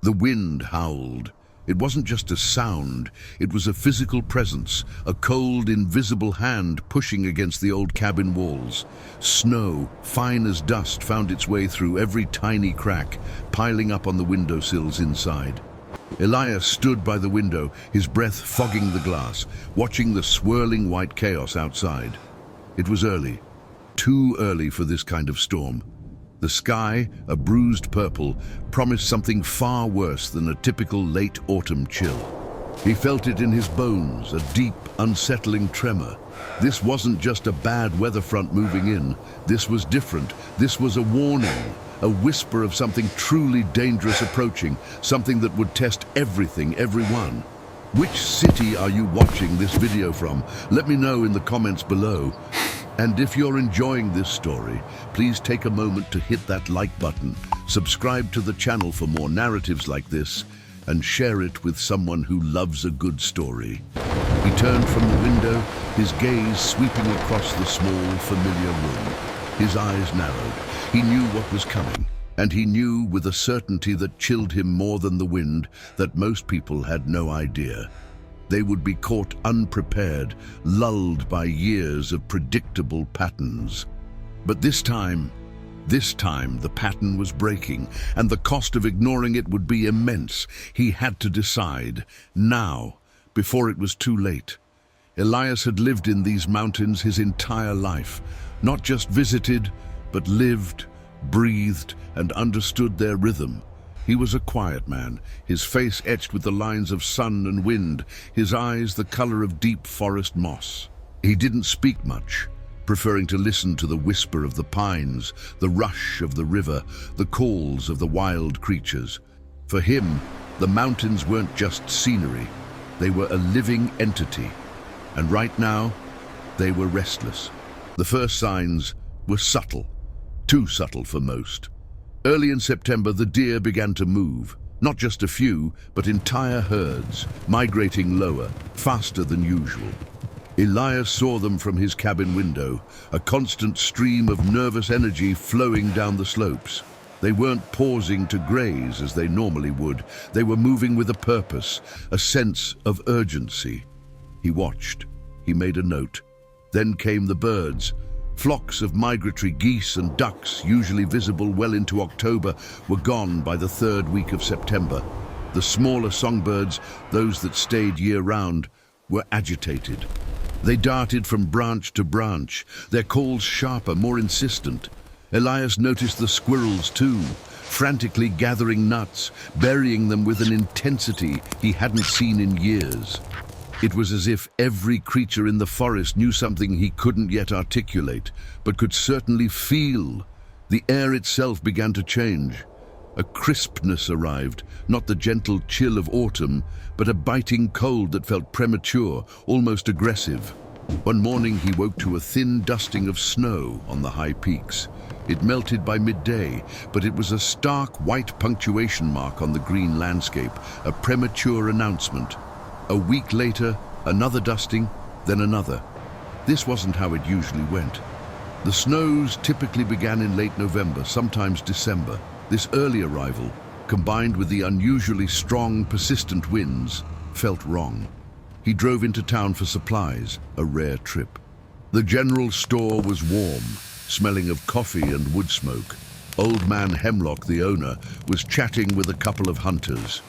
The wind howled. It wasn't just a sound, it was a physical presence, a cold, invisible hand pushing against the old cabin walls. Snow, fine as dust, found its way through every tiny crack, piling up on the windowsills inside. Elias stood by the window, his breath fogging the glass, watching the swirling white chaos outside. It was early, too early for this kind of storm. The sky, a bruised purple, promised something far worse than a typical late autumn chill. He felt it in his bones, a deep, unsettling tremor. This wasn't just a bad weather front moving in. This was different. This was a warning, a whisper of something truly dangerous approaching, something that would test everything, everyone. Which city are you watching this video from? Let me know in the comments below. And if you're enjoying this story, please take a moment to hit that like button, subscribe to the channel for more narratives like this, and share it with someone who loves a good story. He turned from the window, his gaze sweeping across the small, familiar room. His eyes narrowed. He knew what was coming, and he knew with a certainty that chilled him more than the wind that most people had no idea. They would be caught unprepared, lulled by years of predictable patterns. But this time the pattern was breaking, and the cost of ignoring it would be immense. He had to decide, now, before it was too late. Elias had lived in these mountains his entire life, not just visited, but lived, breathed, and understood their rhythm. He was a quiet man, his face etched with the lines of sun and wind, his eyes the color of deep forest moss. He didn't speak much, preferring to listen to the whisper of the pines, the rush of the river, the calls of the wild creatures. For him, the mountains weren't just scenery, they were a living entity. And right now, they were restless. The first signs were subtle, too subtle for most. Early in September, the deer began to move, not just a few, but entire herds, migrating lower, faster than usual. Elias saw them from his cabin window, a constant stream of nervous energy flowing down the slopes. They weren't pausing to graze as they normally would. They were moving with a purpose, a sense of urgency. He watched. He made a note. Then came the birds. Flocks of migratory geese and ducks, usually visible well into October, were gone by the third week of September. The smaller songbirds, those that stayed year-round, were agitated. They darted from branch to branch, their calls sharper, more insistent. Elias noticed the squirrels too, frantically gathering nuts, burying them with an intensity he hadn't seen in years. It was as if every creature in the forest knew something he couldn't yet articulate, but could certainly feel. The air itself began to change. A crispness arrived, not the gentle chill of autumn, but a biting cold that felt premature, almost aggressive. One morning he woke to a thin dusting of snow on the high peaks. It melted by midday, but it was a stark white punctuation mark on the green landscape, a premature announcement. A week later, another dusting, then another. This wasn't how it usually went. The snows typically began in late November, sometimes December. This early arrival, combined with the unusually strong, persistent winds, felt wrong. He drove into town for supplies, a rare trip. The general store was warm, smelling of coffee and wood smoke. Old Man Hemlock, the owner, was chatting with a couple of hunters.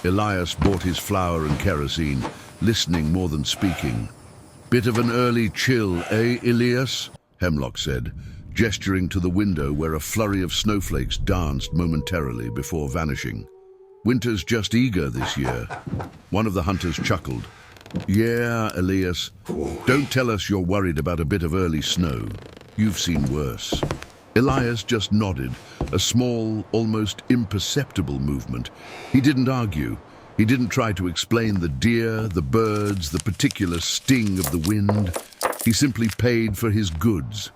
Elias bought his flour and kerosene, listening more than speaking. "Bit of an early chill, eh, Elias?" Hemlock said, gesturing to the window where a flurry of snowflakes danced momentarily before vanishing. "Winter's just eager this year." One of the hunters chuckled. "Yeah, Elias. Don't tell us you're worried about a bit of early snow. You've seen worse." Elias just nodded, a small, almost imperceptible movement. He didn't argue. He didn't try to explain the deer, the birds, the particular sting of the wind. He simply paid for his goods.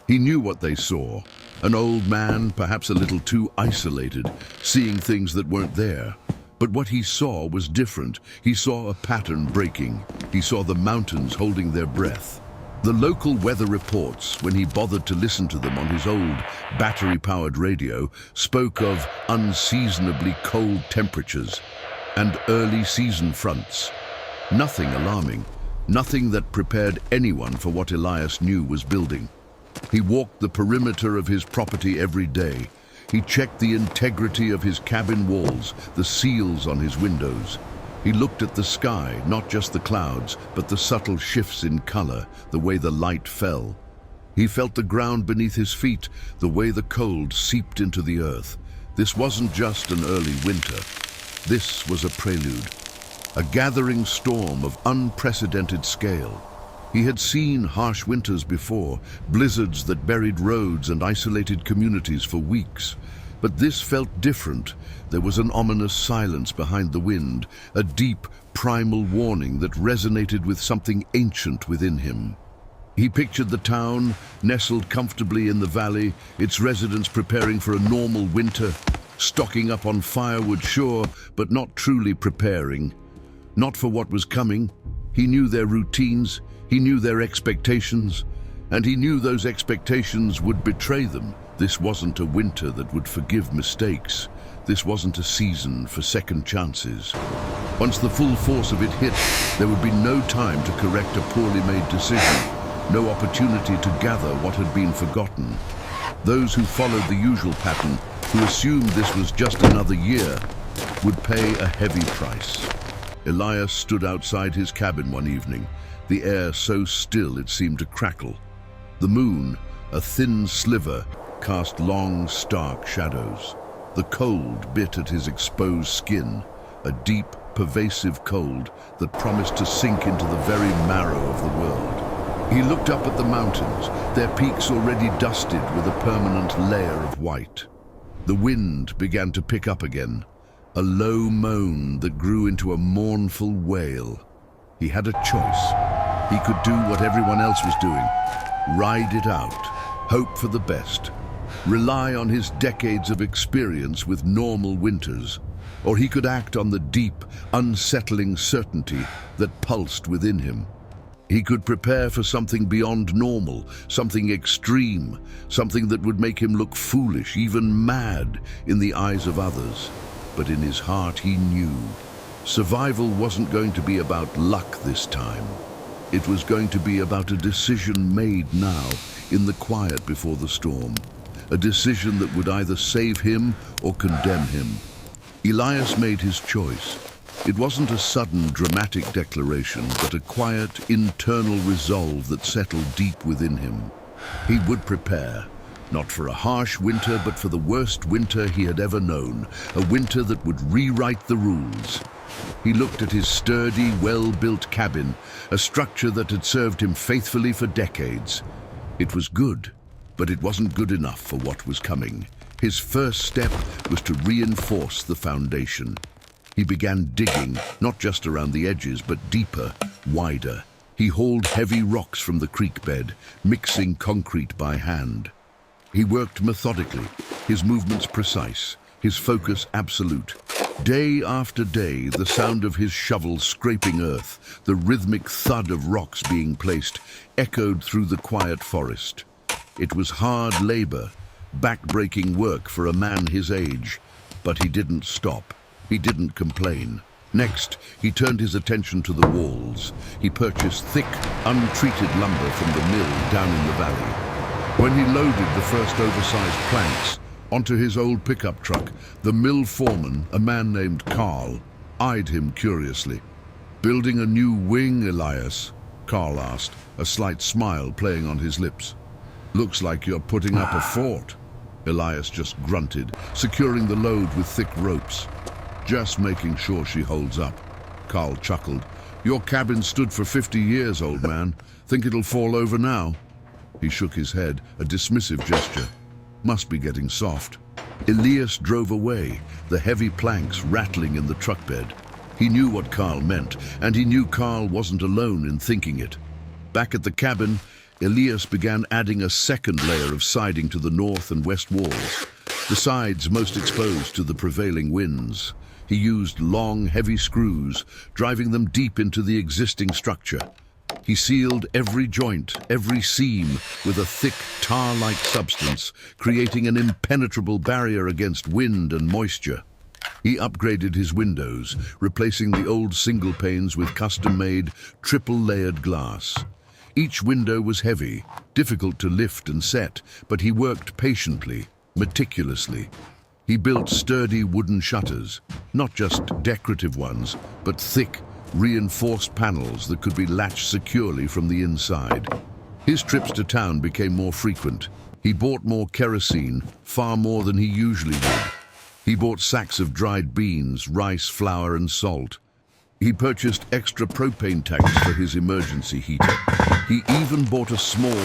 He knew what they saw. An old man, perhaps a little too isolated, seeing things that weren't there. But what he saw was different. He saw a pattern breaking. He saw the mountains holding their breath. The local weather reports, when he bothered to listen to them on his old battery-powered radio, spoke of unseasonably cold temperatures and early season fronts. Nothing alarming, nothing that prepared anyone for what Elias knew was building. He walked the perimeter of his property every day. He checked the integrity of his cabin walls, the seals on his windows. He looked at the sky, not just the clouds, but the subtle shifts in color, the way the light fell. He felt the ground beneath his feet, the way the cold seeped into the earth. This wasn't just an early winter. This was a prelude, a gathering storm of unprecedented scale. He had seen harsh winters before, blizzards that buried roads and isolated communities for weeks. But this felt different. There was an ominous silence behind the wind, a deep, primal warning that resonated with something ancient within him. He pictured the town, nestled comfortably in the valley, its residents preparing for a normal winter, stocking up on firewood, sure, but not truly preparing. Not for what was coming. He knew their routines, he knew their expectations, and he knew those expectations would betray them. This wasn't a winter that would forgive mistakes. This wasn't a season for second chances. Once the full force of it hit, there would be no time to correct a poorly made decision, no opportunity to gather what had been forgotten. Those who followed the usual pattern, who assumed this was just another year, would pay a heavy price. Elias stood outside his cabin one evening, the air so still it seemed to crackle. The moon, a thin sliver, cast long, stark shadows. The cold bit at his exposed skin, a deep, pervasive cold that promised to sink into the very marrow of the world. He looked up at the mountains, their peaks already dusted with a permanent layer of white. The wind began to pick up again, a low moan that grew into a mournful wail. He had a choice. He could do what everyone else was doing, ride it out, hope for the best, rely on his decades of experience with normal winters, or he could act on the deep, unsettling certainty that pulsed within him. He could prepare for something beyond normal, something extreme, something that would make him look foolish, even mad, in the eyes of others. But in his heart he knew survival wasn't going to be about luck this time. It was going to be about a decision made now, in the quiet before the storm. A decision that would either save him or condemn him. Elias made his choice. It wasn't a sudden, dramatic declaration, but a quiet, internal resolve that settled deep within him. He would prepare, not for a harsh winter, but for the worst winter he had ever known, a winter that would rewrite the rules. He looked at his sturdy, well-built cabin, a structure that had served him faithfully for decades. It was good, but it wasn't good enough for what was coming. His first step was to reinforce the foundation. He began digging, not just around the edges, but deeper, wider. He hauled heavy rocks from the creek bed, mixing concrete by hand. He worked methodically, his movements precise, his focus absolute. Day after day, the sound of his shovel scraping earth, the rhythmic thud of rocks being placed, echoed through the quiet forest. It was hard labor, back-breaking work for a man his age, but he didn't stop. He didn't complain. Next, he turned his attention to the walls. He purchased thick, untreated lumber from the mill down in the valley. When he loaded the first oversized planks onto his old pickup truck, the mill foreman, a man named Carl, eyed him curiously. "Building a new wing, Elias?" Carl asked, a slight smile playing on his lips. "Looks like you're putting up a fort." Elias just grunted, securing the load with thick ropes. "Just making sure she holds up." Carl chuckled. "Your cabin stood for 50 years, old man. Think it'll fall over now?" He shook his head, a dismissive gesture. "Must be getting soft." Elias drove away, the heavy planks rattling in the truck bed. He knew what Carl meant, and he knew Carl wasn't alone in thinking it. Back at the cabin, Elias began adding a second layer of siding to the north and west walls, the sides most exposed to the prevailing winds. He used long, heavy screws, driving them deep into the existing structure. He sealed every joint, every seam, with a thick, tar-like substance, creating an impenetrable barrier against wind and moisture. He upgraded his windows, replacing the old single panes with custom-made, triple-layered glass. Each window was heavy, difficult to lift and set, but he worked patiently, meticulously. He built sturdy wooden shutters, not just decorative ones, but thick, reinforced panels that could be latched securely from the inside. His trips to town became more frequent. He bought more kerosene, far more than he usually would. He bought sacks of dried beans, rice, flour, and salt. He purchased extra propane tanks for his emergency heater. He even bought a small,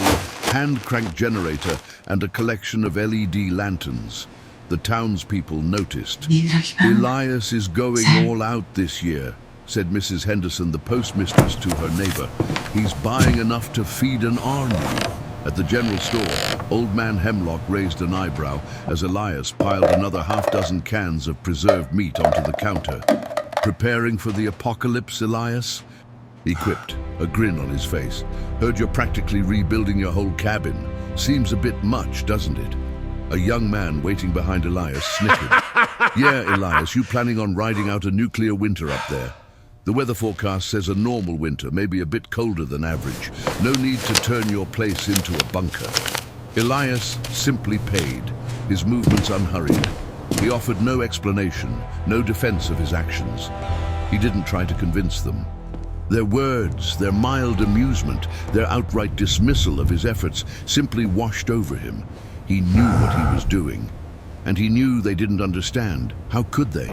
hand-cranked generator and a collection of LED lanterns. The townspeople noticed. "Elias is going all out this year," said Mrs. Henderson, the postmistress, to her neighbor. "He's buying enough to feed an army." At the general store, Old Man Hemlock raised an eyebrow as Elias piled another half-dozen cans of preserved meat onto the counter. "Preparing for the apocalypse, Elias?" he quipped, a grin on his face. "Heard you're practically rebuilding your whole cabin. Seems a bit much, doesn't it?" A young man waiting behind Elias snickered. "Yeah, Elias, you planning on riding out a nuclear winter up there? The weather forecast says a normal winter, maybe a bit colder than average. No need to turn your place into a bunker." Elias simply paid, his movements unhurried. He offered no explanation, no defense of his actions. He didn't try to convince them. Their words, their mild amusement, their outright dismissal of his efforts simply washed over him. He knew what he was doing, and he knew they didn't understand. How could they?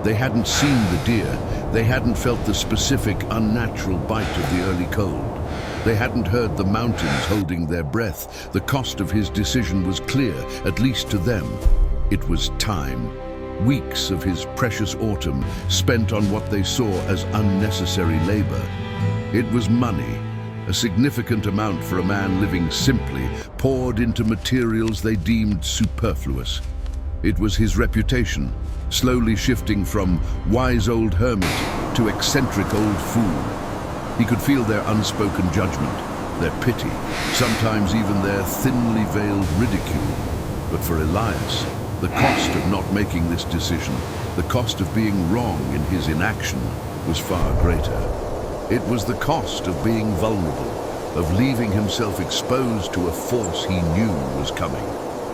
They hadn't seen the deer. They hadn't felt the specific, unnatural bite of the early cold. They hadn't heard the mountains holding their breath. The cost of his decision was clear, at least to them. It was time. Weeks of his precious autumn spent on what they saw as unnecessary labor. It was money, a significant amount for a man living simply, poured into materials they deemed superfluous. It was his reputation, slowly shifting from wise old hermit to eccentric old fool. He could feel their unspoken judgment, their pity, sometimes even their thinly veiled ridicule. But for Elias, the cost of not making this decision, the cost of being wrong in his inaction, was far greater. It was the cost of being vulnerable, of leaving himself exposed to a force he knew was coming.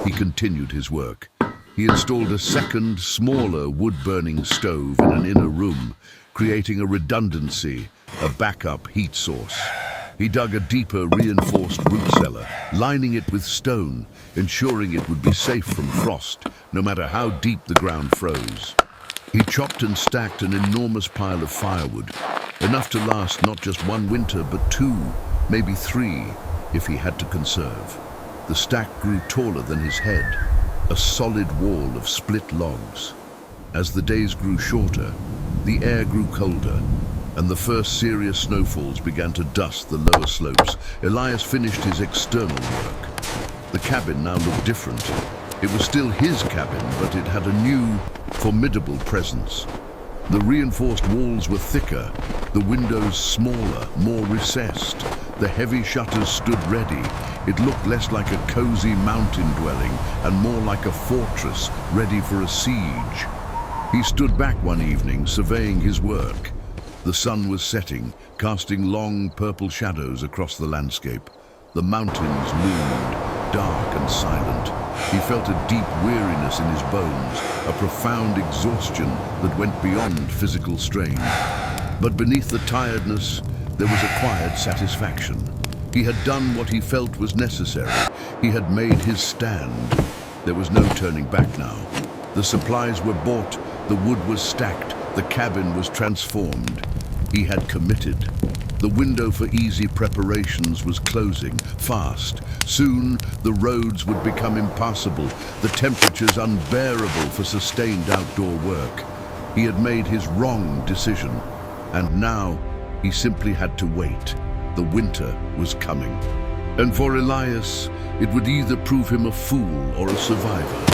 He continued his work. He installed a second, smaller wood-burning stove in an inner room, creating a redundancy, a backup heat source. He dug a deeper, reinforced root cellar, lining it with stone, ensuring it would be safe from frost, no matter how deep the ground froze. He chopped and stacked an enormous pile of firewood, enough to last not just one winter, but 2, maybe 3, if he had to conserve. The stack grew taller than his head, a solid wall of split logs. As the days grew shorter, the air grew colder, and the first serious snowfalls began to dust the lower slopes. Elias finished his external work. The cabin now looked different. It was still his cabin, but it had a new, formidable presence. The reinforced walls were thicker, the windows smaller, more recessed. The heavy shutters stood ready. It looked less like a cozy mountain dwelling and more like a fortress ready for a siege. He stood back one evening, surveying his work. The sun was setting, casting long purple shadows across the landscape. The mountains loomed, dark and silent. He felt a deep weariness in his bones, a profound exhaustion that went beyond physical strain. But beneath the tiredness, there was a quiet satisfaction. He had done what he felt was necessary. He had made his stand. There was no turning back now. The supplies were bought, the wood was stacked, the cabin was transformed. He had committed. The window for easy preparations was closing, fast. Soon, the roads would become impassable, the temperatures unbearable for sustained outdoor work. He had made his wrong decision, and now he simply had to wait. The winter was coming. And for Elias, it would either prove him a fool or a survivor.